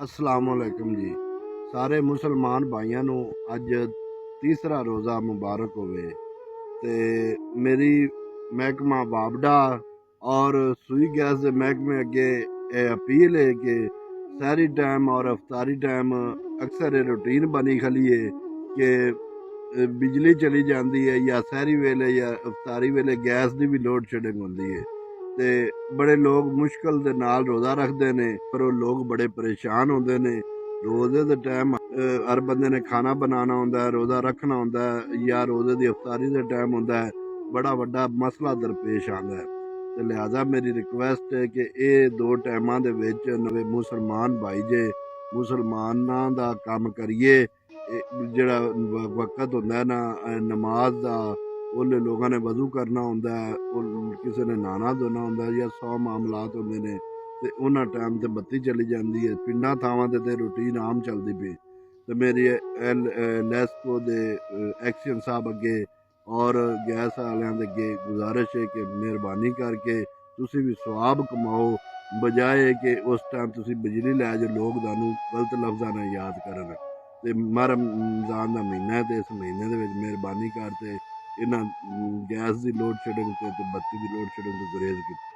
अस्सलाम वालेकुम जी। ਸਾਰੇ ਮੁਸਲਮਾਨ ਭਾਈਆਂ ਨੂੰ ਅੱਜ ਤੀਸਰਾ ਰੋਜ਼ਾ ਮੁਬਾਰਕ ਹੋਵੇ ਤੇ ਮੇਰੀ ਮਹਿਕਮਾ ਬਾਬਡਾ ਔਰ ਸੂਈ ਗੈਸ ਦੇ ਮਹਿਕਮੇ ਅੱਗੇ ਇਹ ਅਪੀਲ ਹੈ ਕਿ ਸਹਿਰੀ ਟਾਈਮ ਔਰ ਅਫਤਾਰੀ ਟਾਈਮ ਅਕਸਰ ਇਹ ਰੂਟੀਨ ਬਣੀ ਖਲੀ ਹੈ ਕਿ ਬਿਜਲੀ ਚਲੀ ਜਾਂਦੀ ਹੈ ਜਾਂ ਸਹਿਰੀ ਵੇਲੇ ਜਾਂ ਅਫਤਾਰੀ ਵੇਲੇ ਗੈਸ ਦੀ ਵੀ ਲੋਡ ਸ਼ੈਡਿੰਗ ਹੁੰਦੀ ਹੈ ਤੇ ਬੜੇ ਲੋਕ ਮੁਸ਼ਕਲ ਦੇ ਨਾਲ ਰੋਜ਼ਾ ਰੱਖਦੇ ਨੇ ਪਰ ਉਹ ਲੋਕ ਬੜੇ ਪਰੇਸ਼ਾਨ ਹੁੰਦੇ ਨੇ। रोजे के टाइम हर बंदे ने खाना बनाना होंदा है, रोज़ा रखना होंदा है या रोज़े की अफतारी के टाइम होंदा है, बड़ा वड्डा मसला दरपेश आता है। तो लिहाजा मेरी रिक्वेस्ट है कि ये दो टाइमां दे विच नवे मुसलमान भाई जे मुसलमानां दा काम करिए। जिहड़ा वक्त होंदा है ना नमाज दा ओले लोगों ने वजू करना होंदा है, किसी ने नहाना धोना होंदा है या 100 मामलात होंदे ने ਤੇ ਉਹਨਾਂ ਟਾਈਮ ਤੇ ਬੱਤੀ ਚਲੀ ਜਾਂਦੀ ਹੈ। ਪਿੰਡਾਂ ਥਾਵਾਂ ਤੇ ਰੂਟੀਨ ਆਮ ਚੱਲਦੀ ਪਈ ਤੇ ਮੇਰੀ ਲੈਸਕੋ ਦੇ ਐਕਸ਼ਨ ਸਾਹਿਬ ਅੱਗੇ ਔਰ ਗੈਸ ਵਾਲਿਆਂ ਦੇ ਅੱਗੇ ਗੁਜ਼ਾਰਿਸ਼ ਹੈ ਕਿ ਮਿਹਰਬਾਨੀ ਕਰਕੇ ਤੁਸੀਂ ਵੀ ਸਵਾਬ ਕਮਾਓ ਬਜਾਏ ਕਿ ਉਸ ਟਾਈਮ ਤੁਸੀਂ ਬਿਜਲੀ ਲੈ ਜੋ ਲੋਕ ਤੁਹਾਨੂੰ ਗਲਤ ਲਫ਼ਜ਼ਾਂ ਨਾਲ ਯਾਦ ਕਰਨ। ਤੇ ਰਮਜ਼ਾਨ ਦਾ ਮਹੀਨਾ ਹੈ ਤੇ ਇਸ ਮਹੀਨੇ ਦੇ ਵਿੱਚ ਮਿਹਰਬਾਨੀ ਕਰਕੇ ਇਹਨਾਂ ਗੈਸ ਦੀ ਲੋਡ ਸ਼ੈਡਿੰਗ ਤੇ ਬੱਤੀ ਦੀ ਲੋਡ ਸ਼ੈਡਿੰਗ ਤੋਂ ਗੁਰੇਜ਼ ਕੀਤੀ।